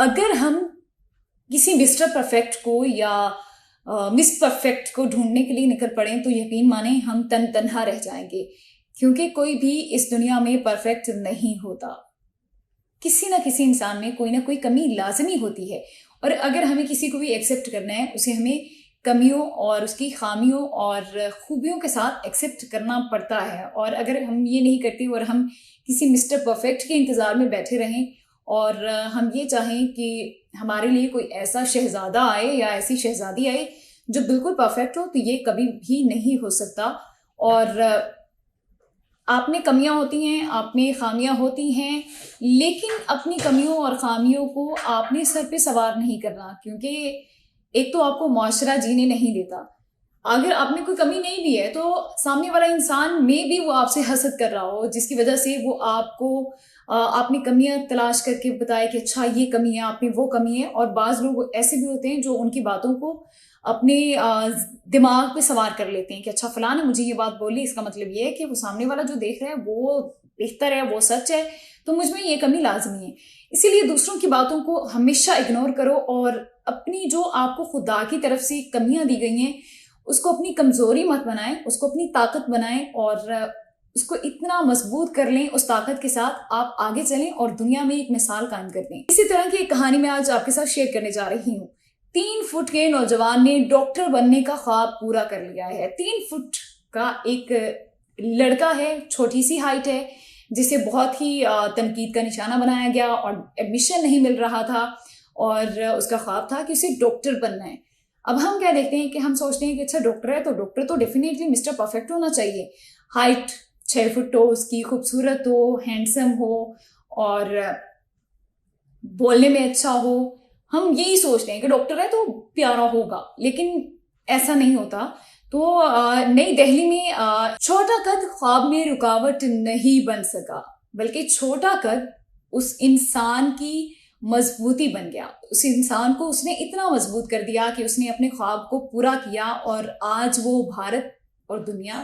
اگر ہم کسی مسٹر پرفیکٹ کو یا مس پرفیکٹ کو ڈھونڈنے کے لیے نکل پڑیں تو یقین مانیں ہم تنہا رہ جائیں گے، کیونکہ کوئی بھی اس دنیا میں پرفیکٹ نہیں ہوتا. کسی نہ کسی انسان میں کوئی نہ کوئی کمی لازمی ہوتی ہے، اور اگر ہمیں کسی کو بھی ایکسیپٹ کرنا ہے اسے ہمیں کمیوں اور اس کی خامیوں اور خوبیوں کے ساتھ ایکسیپٹ کرنا پڑتا ہے. اور اگر ہم یہ نہیں کرتے اور ہم کسی مسٹر پرفیکٹ کے انتظار میں بیٹھے رہیں اور ہم یہ چاہیں کہ ہمارے لیے کوئی ایسا شہزادہ آئے یا ایسی شہزادی آئے جو بالکل پرفیکٹ ہو، تو یہ کبھی بھی نہیں ہو سکتا. اور آپ میں کمیاں ہوتی ہیں، آپ میں خامیاں ہوتی ہیں، لیکن اپنی کمیوں اور خامیوں کو آپ نے سر پہ سوار نہیں کرنا، کیونکہ ایک تو آپ کو معاشرہ جینے نہیں دیتا. اگر آپ میں کوئی کمی نہیں بھی ہے تو سامنے والا انسان میں بھی وہ آپ سے حسد کر رہا ہو، جس کی وجہ سے وہ آپ کو آپ نے کمیاں تلاش کر کے بتائے کہ اچھا یہ کمی ہے، آپ میں وہ کمی ہے. اور بعض لوگ ایسے بھی ہوتے ہیں جو ان کی باتوں کو اپنے دماغ پہ سوار کر لیتے ہیں کہ اچھا فلاں نے مجھے یہ بات بولی، اس کا مطلب یہ ہے کہ وہ سامنے والا جو دیکھ رہا ہے وہ بہتر ہے، وہ سچ ہے، تو مجھ میں یہ کمی لازمی ہے. اسی لیے دوسروں کی باتوں کو ہمیشہ اگنور کرو اور اپنی جو آپ کو خدا کی طرف سے کمیاں دی گئی ہیں اس کو اپنی کمزوری مت بنائیں، اس کو اپنی طاقت بنائیں اور اس کو اتنا مضبوط کر لیں، اس طاقت کے ساتھ آپ آگے چلیں اور دنیا میں ایک مثال قائم کر دیں. اسی طرح کی ایک کہانی میں آج آپ کے ساتھ شیئر کرنے جا رہی ہوں. 3 فٹ کے نوجوان نے ڈاکٹر بننے کا خواب پورا کر لیا ہے. 3 فٹ کا ایک لڑکا ہے، چھوٹی سی ہائٹ ہے، جسے بہت ہی تنقید کا نشانہ بنایا گیا اور ایڈمیشن نہیں مل رہا تھا، اور اس کا خواب تھا کہ اسے ڈاکٹر بننا ہے. اب ہم کیا دیکھتے ہیں کہ ہم سوچتے ہیں کہ اچھا ڈاکٹر ہے تو ڈاکٹر تو ڈیفینیٹلی مسٹر پرفیکٹ ہونا چاہیے، ہائٹ 6 فٹ ہو، اس کی خوبصورت ہو، ہینڈسم ہو اور بولنے میں اچھا ہو. ہم یہی سوچتے ہیں کہ ڈاکٹر ہے تو پیارا ہوگا، لیکن ایسا نہیں ہوتا. تو نئی دہلی میں چھوٹا قد خواب میں رکاوٹ نہیں بن سکا، بلکہ چھوٹا قد اس انسان کی مضبوطی بن گیا. اس انسان کو اس نے اتنا مضبوط کر دیا کہ اس نے اپنے خواب کو پورا کیا، اور آج وہ بھارت اور دنیا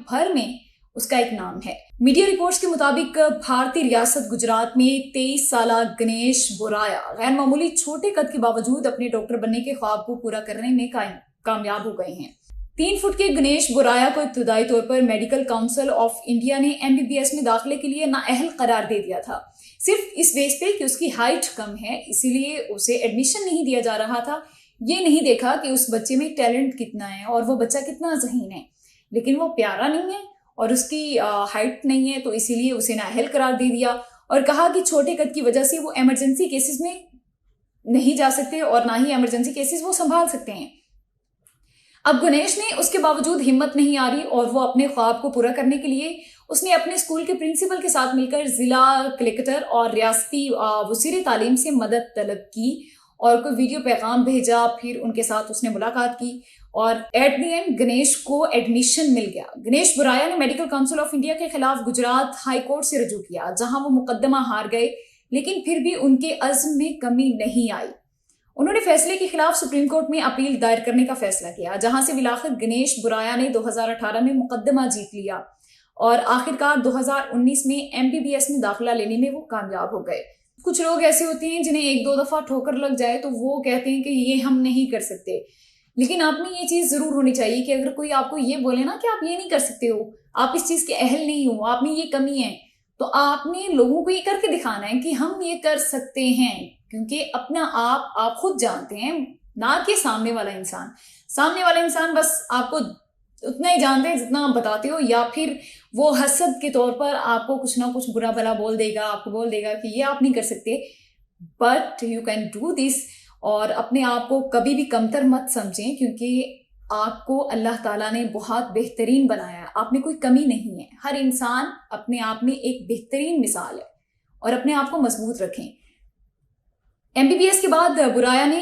بھر میں اس کا ایک نام ہے. میڈیا رپورٹس کے مطابق بھارتی ریاست گجرات میں 23 سالہ گنیش بورایا غیر معمولی چھوٹے قد کے باوجود اپنے ڈاکٹر بننے کے خواب کو پورا کرنے میں کامیاب ہو گئے ہیں. 3 فٹ کے گنیش بورایا کو ابتدائی طور پر میڈیکل کاؤنسل آف انڈیا نے MBBS میں داخلے کے لیے نااہل قرار دے دیا تھا، صرف اس بیس پہ کہ اس کی ہائٹ کم ہے، اسی لیے اسے ایڈمیشن نہیں دیا جا رہا تھا. یہ نہیں دیکھا کہ اس بچے میں ٹیلنٹ کتنا ہے اور وہ بچہ کتنا ذہین ہے، لیکن وہ پیارا نہیں ہے اور اس کی ہائٹ نہیں ہے، تو اسی لیے اسے نااہل قرار دے دیا اور کہا کہ چھوٹے قد کی وجہ سے وہ ایمرجنسی کیسز میں نہیں جا سکتے اور نہ ہی ایمرجنسی کیسز وہ سنبھال سکتے ہیں. اب گنیش نے اس کے باوجود ہمت نہیں آ رہی اور وہ اپنے خواب کو پورا کرنے کے لیے اس نے اپنے اسکول کے پرنسپل کے ساتھ مل کر ضلع کلکٹر اور ریاستی وزیر تعلیم سے مدد طلب کی اور کوئی ویڈیو پیغام بھیجا. پھر ان کے ساتھ اس نے ملاقات کی اور ایٹ دی اینڈ گنیش کو ایڈمیشن مل گیا. گنیش بورایا نے میڈیکل کاؤنسل آف انڈیا کے خلاف گجرات ہائی کورٹ سے رجوع کیا، جہاں وہ مقدمہ ہار گئے، لیکن پھر بھی ان کے عزم میں کمی نہیں آئی. انہوں نے فیصلے کے خلاف سپریم کورٹ میں اپیل دائر کرنے کا فیصلہ کیا، جہاں سے بالآخر گنیش بورایا نے 2018 میں مقدمہ جیت لیا اور آخرکار 2019 میں MBBS میں داخلہ لینے میں وہ کامیاب ہو گئے. کچھ لوگ ایسے ہوتے ہیں جنہیں 1-2 دفعہ ٹھوکر لگ جائے تو وہ کہتے ہیں کہ یہ ہم نہیں کر سکتے، لیکن آپ میں یہ چیز ضرور ہونی چاہیے کہ اگر کوئی آپ کو یہ بولے نا کہ آپ یہ نہیں کر سکتے ہو، آپ اس چیز کے اہل نہیں ہو، آپ میں یہ کمی ہے، تو آپ نے لوگوں کو یہ کر کے دکھانا ہے کہ ہم یہ کر سکتے ہیں، کیونکہ اپنا آپ خود جانتے ہیں، نہ کہ سامنے والا انسان بس آپ کو اتنا ہی جانتے ہیں جتنا آپ بتاتے ہو، یا پھر وہ حسد کے طور پر آپ کو کچھ نہ کچھ برا بھلا بول دے گا، آپ کو بول دے گا کہ یہ آپ نہیں کر سکتے. But you can do this. اور اپنے آپ کو کبھی بھی کمتر مت سمجھیں، کیونکہ آپ کو اللہ تعالیٰ نے بہت بہترین بنایا ہے، آپ میں کوئی کمی نہیں ہے. ہر انسان اپنے آپ میں ایک بہترین مثال ہے اور اپنے آپ کو مضبوط رکھیں. MBBS کے بعد بورایا نے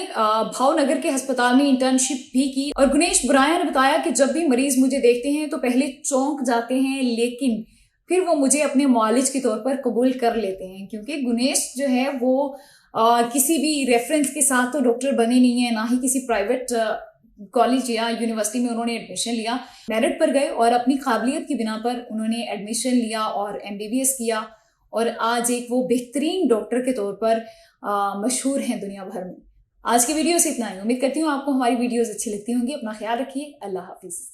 بھاؤ نگر کے ہسپتال میں انٹرنشپ بھی کی اور گنیش بورایا نے بتایا کہ جب بھی مریض مجھے دیکھتے ہیں تو پہلے چونک جاتے ہیں، لیکن پھر وہ مجھے اپنے معالج کے طور پر قبول کر لیتے ہیں. کیونکہ گنیش جو ہے وہ کسی بھی ریفرنس کے ساتھ تو ڈاکٹر بنے نہیں ہیں، نہ ہی کسی پرائیویٹ کالج یا یونیورسٹی میں انہوں نے ایڈمیشن لیا. میرٹ پر گئے اور اپنی قابلیت کی بنا پر انہوں نے ایڈمیشن لیا اور MBBS کیا اور آج ایک وہ بہترین ڈاکٹر کے طور پر مشہور ہیں دنیا بھر میں. آج کی ویڈیو سے اتنا ہی. امید کرتی ہوں آپ کو ہماری ویڈیوز اچھی لگتی ہوں گی. اپنا خیال رکھیے. اللہ حافظ.